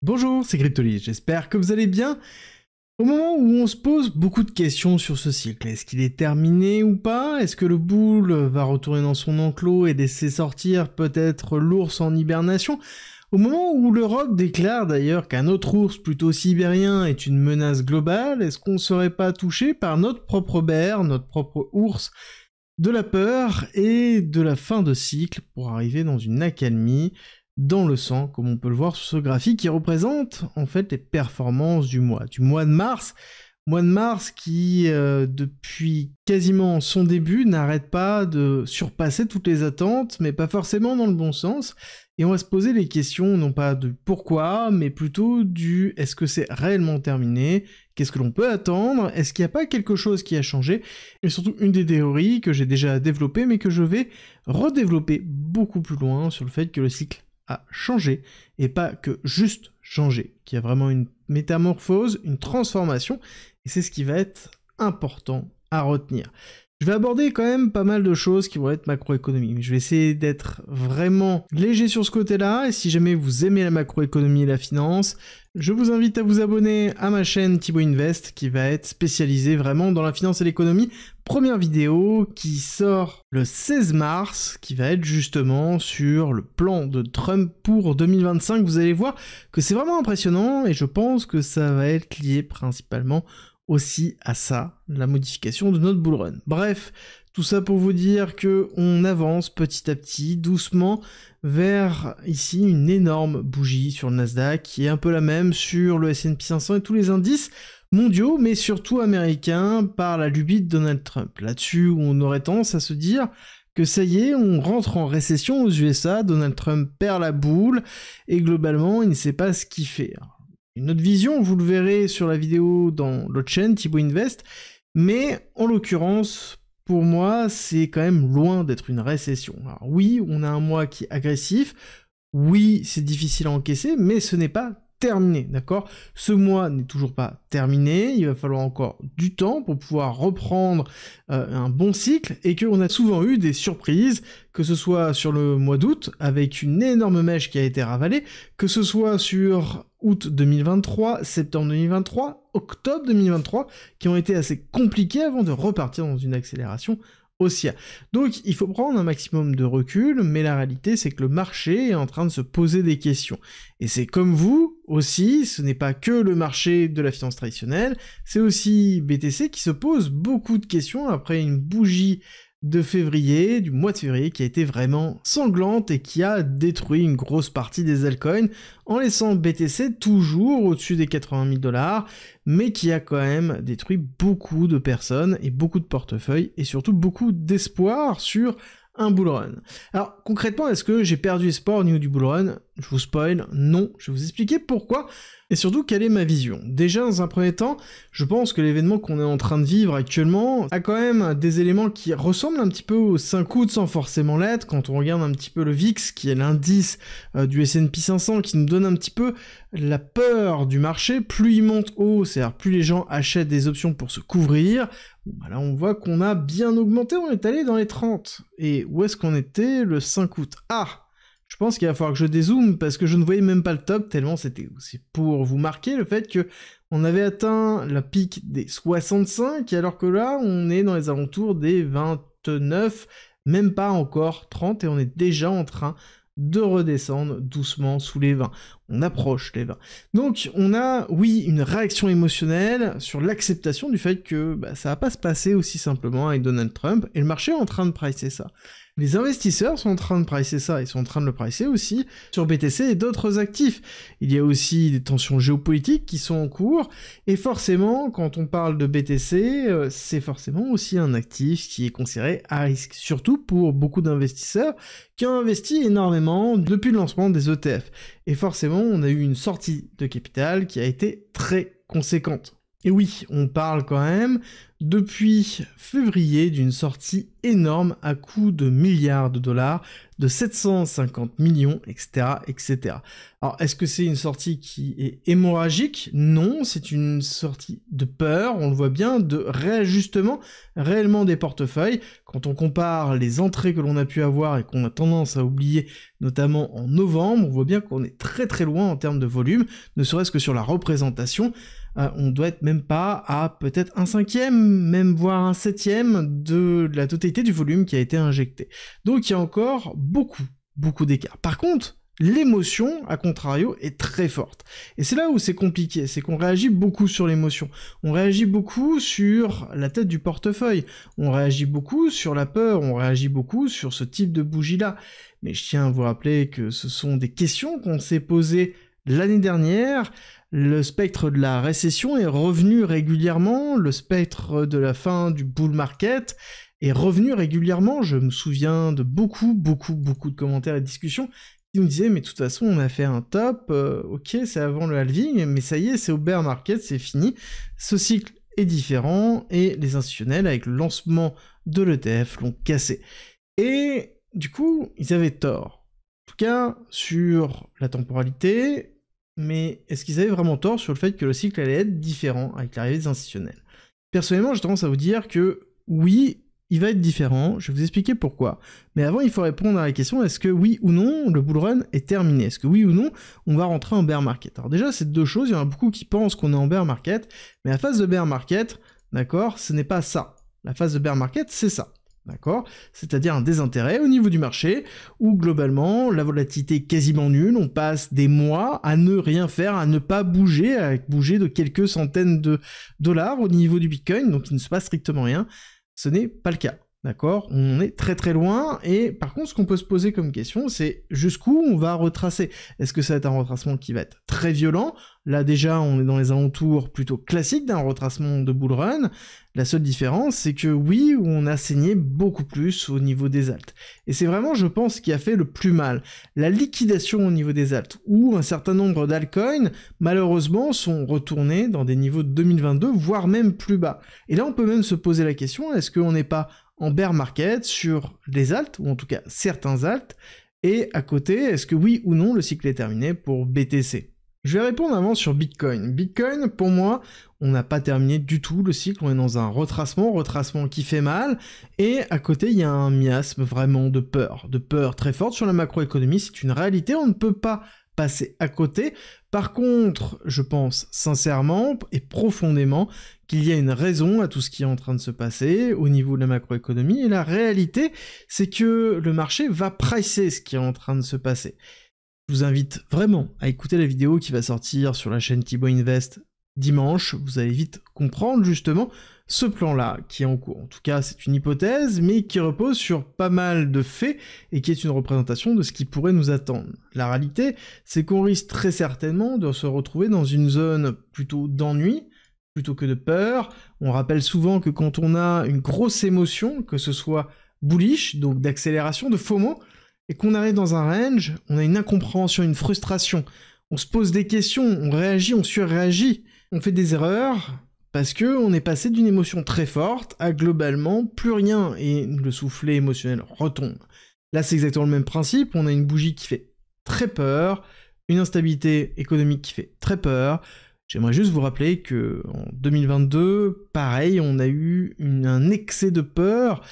Bonjour, c'est Cryptoly, j'espère que vous allez bien. Au moment où on se pose beaucoup de questions sur ce cycle, est-ce qu'il est terminé ou pas? Est-ce que le bull va retourner dans son enclos et laisser sortir peut-être l'ours en hibernation? Au moment où l'Europe déclare d'ailleurs qu'un autre ours plutôt sibérien est une menace globale, est-ce qu'on ne serait pas touché par notre propre bear, notre propre ours, de la peur et de la fin de cycle pour arriver dans une accalmie dans le sang, comme on peut le voir sur ce graphique qui représente en fait les performances du mois de mars. Mois de mars qui, depuis quasiment son début, n'arrête pas de surpasser toutes les attentes, mais pas forcément dans le bon sens. Et on va se poser les questions, non pas de pourquoi, mais plutôt du est-ce que c'est réellement terminé? Qu'est-ce que l'on peut attendre? Est-ce qu'il n'y a pas quelque chose qui a changé? Et surtout une des théories que j'ai déjà développées, mais que je vais redévelopper beaucoup plus loin sur le fait que le cycle a changé, et pas que juste changé, qu'il y a vraiment une métamorphose, une transformation, et c'est ce qui va être important à retenir. Je vais aborder quand même pas mal de choses qui vont être macroéconomie, mais je vais essayer d'être vraiment léger sur ce côté-là, et si jamais vous aimez la macroéconomie et la finance, je vous invite à vous abonner à ma chaîne Thibaut Invest, qui va être spécialisée vraiment dans la finance et l'économie. Première vidéo qui sort le 16 mars, qui va être justement sur le plan de Trump pour 2025. Vous allez voir que c'est vraiment impressionnant, et je pense que ça va être lié principalement aussi à ça, la modification de notre bull run. Bref, tout ça pour vous dire que on avance petit à petit, doucement, vers ici une énorme bougie sur le Nasdaq, qui est un peu la même sur le S&P 500 et tous les indices mondiaux, mais surtout américains, par la lubie de Donald Trump. Là-dessus, on aurait tendance à se dire que ça y est, on rentre en récession aux USA, Donald Trump perd la boule, et globalement, il ne sait pas ce qu'il fait. Une autre vision, vous le verrez sur la vidéo dans l'autre chaîne, Thibaut Invest, mais en l'occurrence, pour moi, c'est quand même loin d'être une récession. Alors oui, on a un mois qui est agressif, oui, c'est difficile à encaisser, mais ce n'est pas terminé, d'accord? Ce mois n'est toujours pas terminé, il va falloir encore du temps pour pouvoir reprendre un bon cycle, et qu'on a souvent eu des surprises, que ce soit sur le mois d'août, avec une énorme mèche qui a été ravalée, que ce soit sur août 2023, septembre 2023, octobre 2023, qui ont été assez compliqués avant de repartir dans une accélération haussière. Donc il faut prendre un maximum de recul, mais la réalité c'est que le marché est en train de se poser des questions. Et c'est comme vous aussi, ce n'est pas que le marché de la finance traditionnelle, c'est aussi BTC qui se pose beaucoup de questions après une bougie de février, du mois de février, qui a été vraiment sanglante et qui a détruit une grosse partie des altcoins, en laissant BTC toujours au-dessus des 80 000 $, mais qui a quand même détruit beaucoup de personnes et beaucoup de portefeuilles, et surtout beaucoup d'espoir sur un bull run. Alors concrètement, est-ce que j'ai perdu espoir au niveau du bull run? Je vous spoil, non, je vais vous expliquer pourquoi, et surtout quelle est ma vision. Déjà dans un premier temps, je pense que l'événement qu'on est en train de vivre actuellement a quand même des éléments qui ressemblent un petit peu au 5 août sans forcément l'être, quand on regarde un petit peu le VIX, qui est l'indice du S&P 500, qui nous donne un petit peu la peur du marché. Plus il monte haut, c'est-à-dire plus les gens achètent des options pour se couvrir, bon, là on voit qu'on a bien augmenté, on est allé dans les 30. Et où est-ce qu'on était le 5 août? Ah, je pense qu'il va falloir que je dézoome, parce que je ne voyais même pas le top, tellement c'était... C'est pour vous marquer le fait que on avait atteint la pique des 65, alors que là, on est dans les alentours des 29, même pas encore 30, et on est déjà en train de redescendre doucement sous les 20. On approche les 20. Donc on a, oui, une réaction émotionnelle sur l'acceptation du fait que ça va pas se passer aussi simplement avec Donald Trump, et le marché est en train de pricer ça. Les investisseurs sont en train de pricer ça, ils sont en train de le pricer aussi sur BTC et d'autres actifs. Il y a aussi des tensions géopolitiques qui sont en cours, et forcément, quand on parle de BTC, c'est forcément aussi un actif qui est considéré à risque, surtout pour beaucoup d'investisseurs qui ont investi énormément depuis le lancement des ETF. Et forcément, on a eu une sortie de capital qui a été très conséquente. Et oui, on parle quand même, depuis février, d'une sortie énorme à coût de milliards de dollars de 750 millions, etc., etc. Alors, est-ce que c'est une sortie qui est hémorragique? Non, c'est une sortie de peur, on le voit bien, de réajustement réellement des portefeuilles. Quand on compare les entrées que l'on a pu avoir et qu'on a tendance à oublier, notamment en novembre, on voit bien qu'on est très très loin en termes de volume, ne serait-ce que sur la représentation. On doit être même pas à peut-être un cinquième, même voire un septième de la totalité du volume qui a été injecté. Donc il y a encore beaucoup d'écart. Par contre, l'émotion, à contrario, est très forte. Et c'est là où c'est compliqué, c'est qu'on réagit beaucoup sur l'émotion. On réagit beaucoup sur la tête du portefeuille, on réagit beaucoup sur la peur, on réagit beaucoup sur ce type de bougie-là. Mais je tiens à vous rappeler que ce sont des questions qu'on s'est posées l'année dernière. Le spectre de la récession est revenu régulièrement, le spectre de la fin du bull market est revenu régulièrement. Je me souviens de beaucoup de commentaires et de discussions qui nous disaient mais de toute façon on a fait un top, ok c'est avant le halving, mais ça y est c'est au bear market, c'est fini. Ce cycle est différent et les institutionnels avec le lancement de l'ETF l'ont cassé. Et du coup ils avaient tort. En tout cas sur la temporalité. Mais est-ce qu'ils avaient vraiment tort sur le fait que le cycle allait être différent avec l'arrivée des institutionnels? Personnellement, j'ai tendance à vous dire que oui, il va être différent, je vais vous expliquer pourquoi. Mais avant, il faut répondre à la question, est-ce que oui ou non, le bull run est terminé? Est-ce que oui ou non, on va rentrer en bear market? Alors déjà, c'est deux choses, il y en a beaucoup qui pensent qu'on est en bear market, mais la phase de bear market, d'accord, ce n'est pas ça. La phase de bear market, c'est ça. D'accord? C'est-à-dire un désintérêt au niveau du marché, où globalement, la volatilité est quasiment nulle, on passe des mois à ne rien faire, à ne pas bouger, à bouger de quelques centaines de dollars au niveau du Bitcoin, donc il ne se passe strictement rien. Ce n'est pas le cas. D'accord? On est très très loin, et par contre, ce qu'on peut se poser comme question, c'est jusqu'où on va retracer. Est-ce que ça va être un retracement qui va être très violent? Là déjà, on est dans les alentours plutôt classiques d'un retracement de bull run. La seule différence, c'est que oui, on a saigné beaucoup plus au niveau des alts. Et c'est vraiment, je pense, ce qui a fait le plus mal. La liquidation au niveau des alts, où un certain nombre d'altcoins, malheureusement, sont retournés dans des niveaux de 2022, voire même plus bas. Et là, on peut même se poser la question, est-ce qu'on n'est pas en bear market sur les alts, ou en tout cas certains alts, et à côté, est-ce que oui ou non le cycle est terminé pour BTC? Je vais répondre avant sur Bitcoin. Bitcoin, pour moi, on n'a pas terminé du tout le cycle, on est dans un retracement qui fait mal, et à côté, il y a un miasme vraiment de peur très forte sur la macroéconomie, c'est une réalité, on ne peut pas passer à côté. Par contre, je pense sincèrement et profondément qu'il y a une raison à tout ce qui est en train de se passer au niveau de la macroéconomie, et la réalité, c'est que le marché va pricer ce qui est en train de se passer. Je vous invite vraiment à écouter la vidéo qui va sortir sur la chaîne Thibaut Invest dimanche, vous allez vite comprendre justement ce plan-là qui est en cours. En tout cas, c'est une hypothèse, mais qui repose sur pas mal de faits et qui est une représentation de ce qui pourrait nous attendre. La réalité, c'est qu'on risque très certainement de se retrouver dans une zone plutôt d'ennui, plutôt que de peur. On rappelle souvent que quand on a une grosse émotion, que ce soit bullish, donc d'accélération, de FOMO, et qu'on arrive dans un range, on a une incompréhension, une frustration, on se pose des questions, on réagit, on surréagit, on fait des erreurs, parce que on est passé d'une émotion très forte à globalement plus rien, et le soufflet émotionnel retombe. Là, c'est exactement le même principe, on a une bougie qui fait très peur, une instabilité économique qui fait très peur. J'aimerais juste vous rappeler que en 2022, pareil, on a eu un excès de peur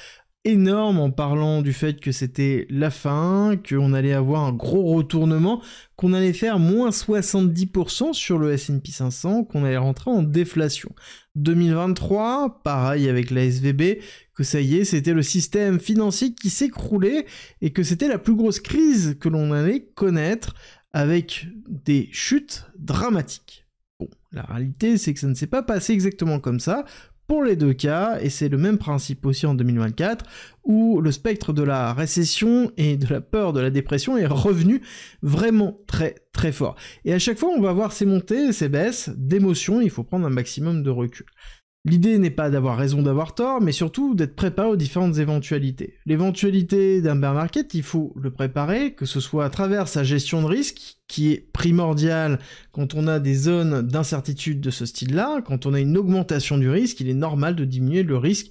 énorme en parlant du fait que c'était la fin, qu'on allait avoir un gros retournement, qu'on allait faire moins 70% sur le S&P 500, qu'on allait rentrer en déflation. 2023, pareil avec la SVB, que ça y est, c'était le système financier qui s'écroulait et que c'était la plus grosse crise que l'on allait connaître avec des chutes dramatiques. Bon, la réalité, c'est que ça ne s'est pas passé exactement comme ça, pour les deux cas, et c'est le même principe aussi en 2024, où le spectre de la récession et de la peur de la dépression est revenu vraiment très très fort. Et à chaque fois, on va voir ces montées et ces baisses d'émotions, il faut prendre un maximum de recul. L'idée n'est pas d'avoir raison d'avoir tort, mais surtout d'être préparé aux différentes éventualités. L'éventualité d'un bear market, il faut le préparer, que ce soit à travers sa gestion de risque, qui est primordiale quand on a des zones d'incertitude de ce style-là. Quand on a une augmentation du risque, il est normal de diminuer le risque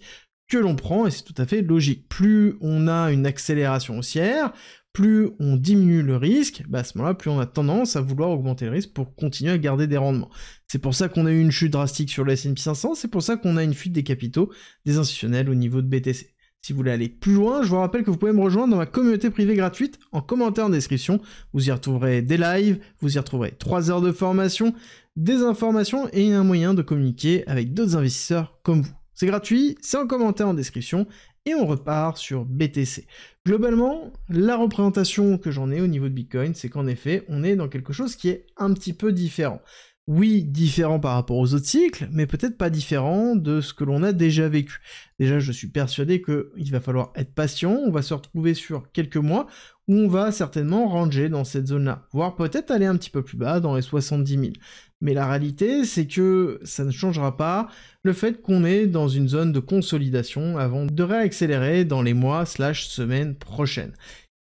que l'on prend, et c'est tout à fait logique. Plus on a une accélération haussière, plus on diminue le risque, bah à ce moment-là, plus on a tendance à vouloir augmenter le risque pour continuer à garder des rendements. C'est pour ça qu'on a eu une chute drastique sur le S&P 500, c'est pour ça qu'on a une fuite des capitaux, des institutionnels au niveau de BTC. Si vous voulez aller plus loin, je vous rappelle que vous pouvez me rejoindre dans ma communauté privée gratuite en commentaire en description. Vous y retrouverez des lives, vous y retrouverez 3 heures de formation, des informations et un moyen de communiquer avec d'autres investisseurs comme vous. C'est gratuit, c'est en commentaire en description et on repart sur BTC. Globalement, la représentation que j'en ai au niveau de Bitcoin, c'est qu'en effet, on est dans quelque chose qui est un petit peu différent. Oui, différent par rapport aux autres cycles, mais peut-être pas différent de ce que l'on a déjà vécu. Déjà, je suis persuadé qu'il va falloir être patient, on va se retrouver sur quelques mois où on va certainement ranger dans cette zone-là, voire peut-être aller un petit peu plus bas dans les 70 000. Mais la réalité, c'est que ça ne changera pas le fait qu'on est dans une zone de consolidation avant de réaccélérer dans les mois/semaines prochaines.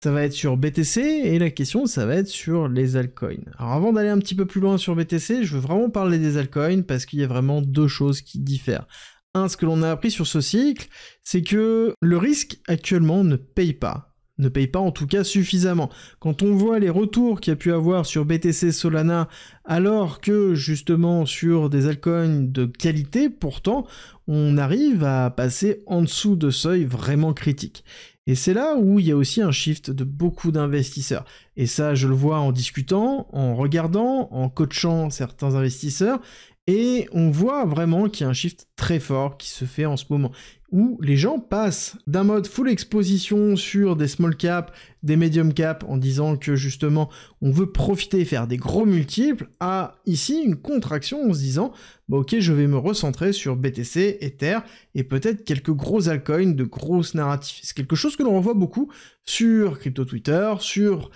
Ça va être sur BTC, et la question, ça va être sur les altcoins. Alors avant d'aller un petit peu plus loin sur BTC, je veux vraiment parler des altcoins, parce qu'il y a vraiment 2 choses qui diffèrent. Ce que l'on a appris sur ce cycle, c'est que le risque actuellement ne paye pas. Ne paye pas en tout cas suffisamment. Quand on voit les retours qu'il y a pu avoir sur BTC Solana, alors que justement sur des altcoins de qualité, pourtant, on arrive à passer en dessous de seuil vraiment critique. Et c'est là où il y a aussi un shift de beaucoup d'investisseurs. Et ça, je le vois en discutant, en regardant, en coachant certains investisseurs, et on voit vraiment qu'il y a un shift très fort qui se fait en ce moment, où les gens passent d'un mode full exposition sur des small cap, des medium cap, en disant que justement on veut profiter et faire des gros multiples, à ici une contraction en se disant bah ok, je vais me recentrer sur BTC, Ether et peut-être quelques gros altcoins de grosses narratifs. C'est quelque chose que l'on revoit beaucoup sur Crypto Twitter, sur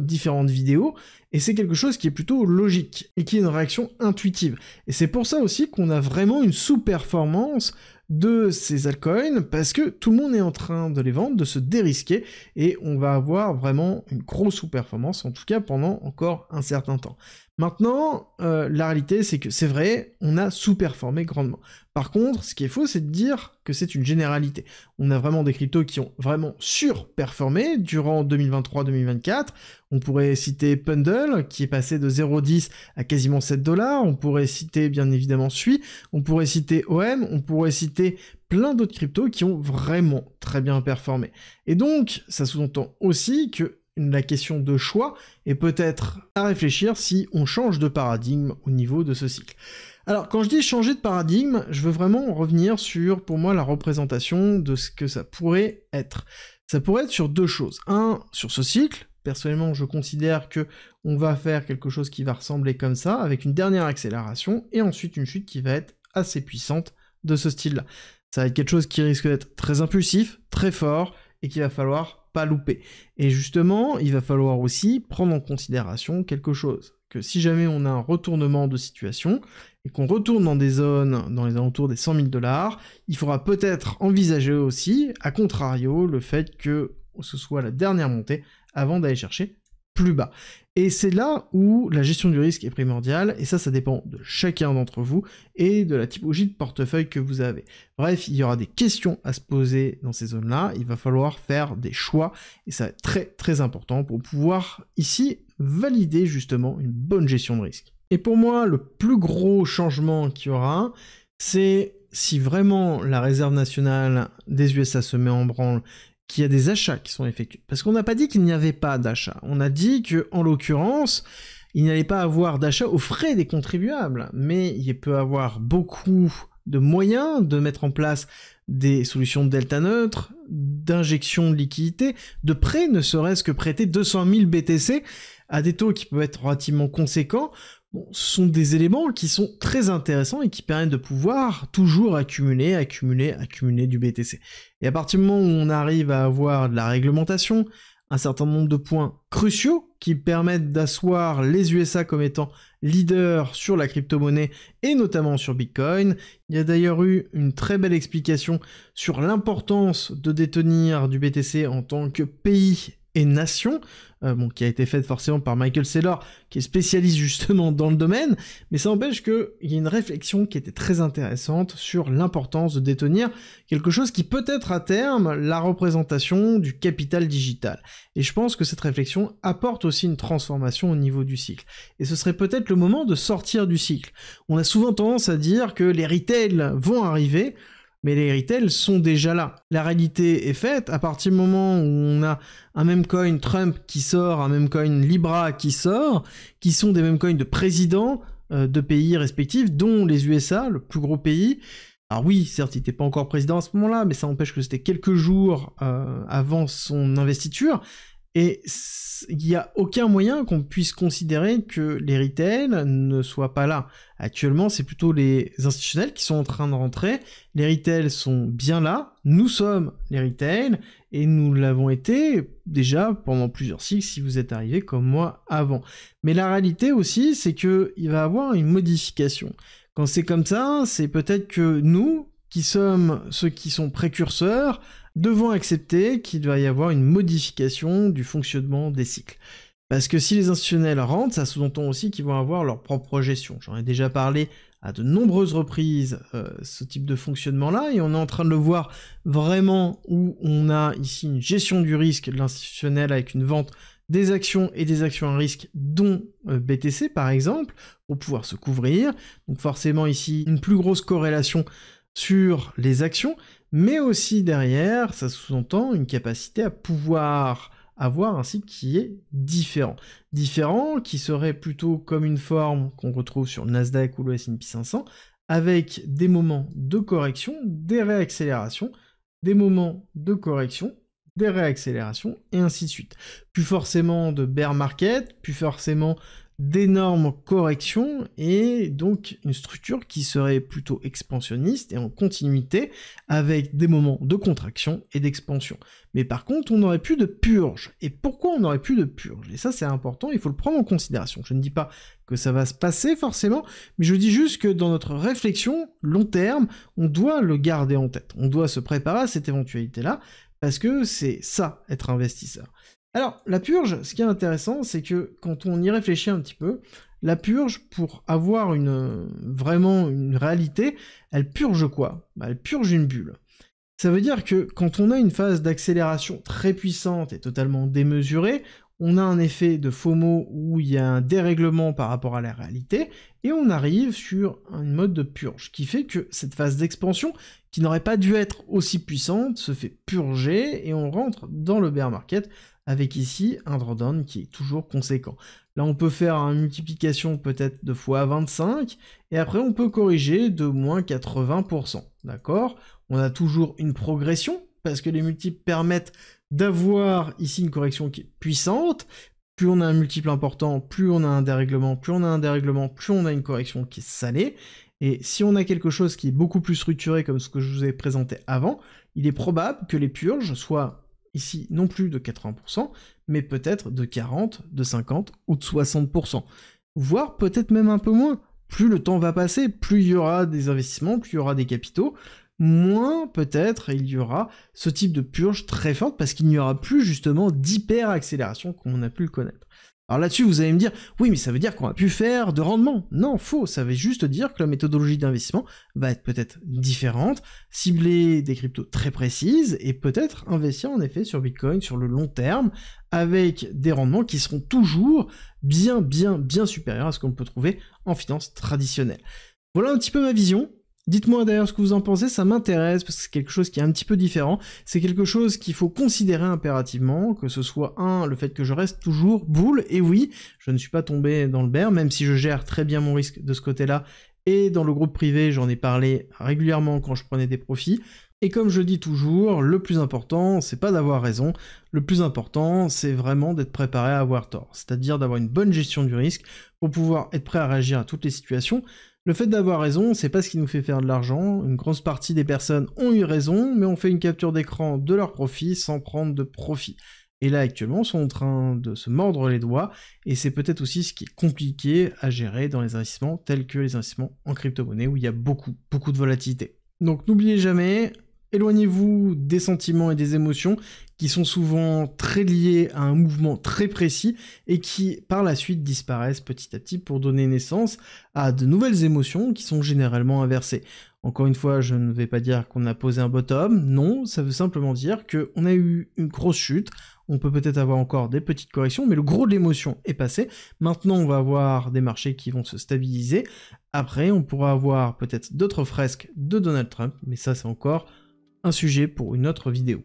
différentes vidéos, et c'est quelque chose qui est plutôt logique et qui est une réaction intuitive. Et c'est pour ça aussi qu'on a vraiment une sous-performance de ces altcoins, parce que tout le monde est en train de les vendre, de se dérisquer, et on va avoir vraiment une grosse sous-performance, en tout cas pendant encore un certain temps. Maintenant, la réalité c'est que c'est vrai, on a sous-performé grandement. Par contre, ce qui est faux, c'est de dire que c'est une généralité. On a vraiment des cryptos qui ont vraiment surperformé durant 2023-2024. On pourrait citer Pendle, qui est passé de 0,10 à quasiment 7 $. On pourrait citer bien évidemment Sui. On pourrait citer OM. On pourrait citer plein d'autres cryptos qui ont vraiment très bien performé. Et donc, ça sous-entend aussi que la question de choix est peut-être à réfléchir si on change de paradigme au niveau de ce cycle. Alors, quand je dis changer de paradigme, je veux vraiment revenir sur, pour moi, la représentation de ce que ça pourrait être. Ça pourrait être sur 2 choses. Sur ce cycle, personnellement, je considère que on va faire quelque chose qui va ressembler comme ça, avec une dernière accélération, et ensuite une chute qui va être assez puissante de ce style-là. Ça va être quelque chose qui risque d'être très impulsif, très fort, et qu'il va falloir pas louper. Et justement, il va falloir aussi prendre en considération quelque chose, que si jamais on a un retournement de situation, et qu'on retourne dans des zones, dans les alentours des 100 000 $, il faudra peut-être envisager aussi, à contrario, le fait que ce soit la dernière montée, avant d'aller chercher plus bas. Et c'est là où la gestion du risque est primordiale, et ça dépend de chacun d'entre vous, et de la typologie de portefeuille que vous avez. Bref, il y aura des questions à se poser dans ces zones-là, il va falloir faire des choix, et ça va être très très important pour pouvoir, ici, valider justement une bonne gestion de risque. Et pour moi, le plus gros changement qu'il y aura, c'est si vraiment la réserve nationale des USA se met en branle, qu'il y a des achats qui sont effectués. Parce qu'on n'a pas dit qu'il n'y avait pas d'achats. On a dit que, en l'occurrence, il n'y allait pas avoir d'achat aux frais des contribuables, mais il peut y avoir beaucoup de moyens de mettre en place des solutions de delta neutre, d'injection de liquidité, de prêt, ne serait-ce que prêter 200 000 BTC à des taux qui peuvent être relativement conséquents. Bon, ce sont des éléments qui sont très intéressants et qui permettent de pouvoir toujours accumuler du BTC. Et à partir du moment où on arrive à avoir de la réglementation, un certain nombre de points cruciaux qui permettent d'asseoir les USA comme étant leaders sur la crypto-monnaie et notamment sur Bitcoin. Il y a d'ailleurs eu une très belle explication sur l'importance de détenir du BTC en tant que pays et nation bon, qui a été faite forcément par Michael Saylor, qui est spécialiste justement dans le domaine, mais ça n'empêche qu'il y a une réflexion qui était très intéressante sur l'importance de détenir quelque chose qui peut être à terme la représentation du capital digital. Et je pense que cette réflexion apporte aussi une transformation au niveau du cycle. Et ce serait peut-être le moment de sortir du cycle. On a souvent tendance à dire que les retails vont arriver, mais les retails sont déjà là. La réalité est faite, à partir du moment où on a un meme coin Trump qui sort, un meme coin Libra qui sort, qui sont des meme coins de présidents de pays respectifs, dont les USA, le plus gros pays. Alors oui, certes, il n'était pas encore président à ce moment-là, mais ça empêche que c'était quelques jours avant son investiture, et il n'y a aucun moyen qu'on puisse considérer que les retails ne soient pas là. Actuellement, c'est plutôt les institutionnels qui sont en train de rentrer. Les retails sont bien là. Nous sommes les retails, et nous l'avons été déjà pendant plusieurs cycles si vous êtes arrivé comme moi avant. Mais la réalité aussi, c'est qu'il va y avoir une modification. Quand c'est comme ça, c'est peut-être que nous, qui sommes ceux qui sont précurseurs, devons accepter qu'il va y avoir une modification du fonctionnement des cycles. Parce que si les institutionnels rentrent, ça sous-entend aussi qu'ils vont avoir leur propre gestion. J'en ai déjà parlé à de nombreuses reprises, ce type de fonctionnement-là, et on est en train de le voir vraiment où on a ici une gestion du risque de l'institutionnel avec une vente des actions et des actions à risque, dont BTC par exemple, pour pouvoir se couvrir. Donc forcément ici, une plus grosse corrélation sur les actions, mais aussi derrière, ça sous-entend une capacité à pouvoir avoir un cycle qui est différent. Différent, qui serait plutôt comme une forme qu'on retrouve sur le Nasdaq ou le S&P 500, avec des moments de correction, des réaccélérations, des moments de correction, des réaccélérations, et ainsi de suite. Plus forcément de bear market, plus forcément d'énormes corrections, et donc une structure qui serait plutôt expansionniste et en continuité avec des moments de contraction et d'expansion. Mais par contre, on n'aurait plus de purge. Et pourquoi on n'aurait plus de purge? Et ça, c'est important, il faut le prendre en considération. Je ne dis pas que ça va se passer forcément, mais je dis juste que dans notre réflexion long terme, on doit le garder en tête. On doit se préparer à cette éventualité-là, parce que c'est ça, être investisseur. Alors, la purge, ce qui est intéressant, c'est que quand on y réfléchit un petit peu, la purge, pour avoir vraiment une réalité, elle purge quoi? Elle purge une bulle. Ça veut dire que quand on a une phase d'accélération très puissante et totalement démesurée, on a un effet de FOMO où il y a un dérèglement par rapport à la réalité, et on arrive sur un mode de purge, qui fait que cette phase d'expansion, qui n'aurait pas dû être aussi puissante, se fait purger, et on rentre dans le bear market, avec ici un drawdown qui est toujours conséquent. Là, on peut faire une multiplication peut-être de fois 25, et après on peut corriger de moins 80%, d'accord? On a toujours une progression, parce que les multiples permettent d'avoir ici une correction qui est puissante. Plus on a un multiple important, plus on a un dérèglement, plus on a un dérèglement, plus on a une correction qui est salée. Et si on a quelque chose qui est beaucoup plus structuré comme ce que je vous ai présenté avant, il est probable que les purges soient ici non plus de 80%, mais peut-être de 40, de 50 ou de 60%. Voire peut-être même un peu moins. Plus le temps va passer, plus il y aura des investissements, plus il y aura des capitaux, moins peut-être il y aura ce type de purge très forte, parce qu'il n'y aura plus justement d'hyper-accélération comme on a pu le connaître. Alors là-dessus, vous allez me dire, oui, mais ça veut dire qu'on a pu faire de rendement. Non, faux, ça veut juste dire que la méthodologie d'investissement va être peut-être différente, cibler des cryptos très précises, et peut-être investir en effet sur Bitcoin sur le long terme, avec des rendements qui seront toujours bien supérieurs à ce qu'on peut trouver en finance traditionnelle. Voilà un petit peu ma vision. Dites-moi d'ailleurs ce que vous en pensez, ça m'intéresse, parce que c'est quelque chose qui est un petit peu différent, c'est quelque chose qu'il faut considérer impérativement, que ce soit le fait que je reste toujours bull, et oui, je ne suis pas tombé dans le bear, même si je gère très bien mon risque de ce côté-là, et dans le groupe privé, j'en ai parlé régulièrement quand je prenais des profits, et comme je dis toujours, le plus important, c'est pas d'avoir raison, le plus important, c'est vraiment d'être préparé à avoir tort, c'est-à-dire d'avoir une bonne gestion du risque, pour pouvoir être prêt à réagir à toutes les situations. Le fait d'avoir raison, c'est pas ce qui nous fait faire de l'argent. Une grosse partie des personnes ont eu raison, mais ont fait une capture d'écran de leur profit sans prendre de profit. Et là, actuellement, sont en train de se mordre les doigts, et c'est peut-être aussi ce qui est compliqué à gérer dans les investissements tels que les investissements en crypto-monnaie, où il y a beaucoup de volatilité. Donc n'oubliez jamais, éloignez-vous des sentiments et des émotions qui sont souvent très liés à un mouvement très précis et qui, par la suite, disparaissent petit à petit pour donner naissance à de nouvelles émotions qui sont généralement inversées. Encore une fois, je ne vais pas dire qu'on a posé un bottom, non, ça veut simplement dire qu'on a eu une grosse chute, on peut peut-être avoir encore des petites corrections, mais le gros de l'émotion est passé. Maintenant, on va avoir des marchés qui vont se stabiliser. Après, on pourra avoir peut-être d'autres fresques de Donald Trump, mais ça, c'est encore un sujet pour une autre vidéo.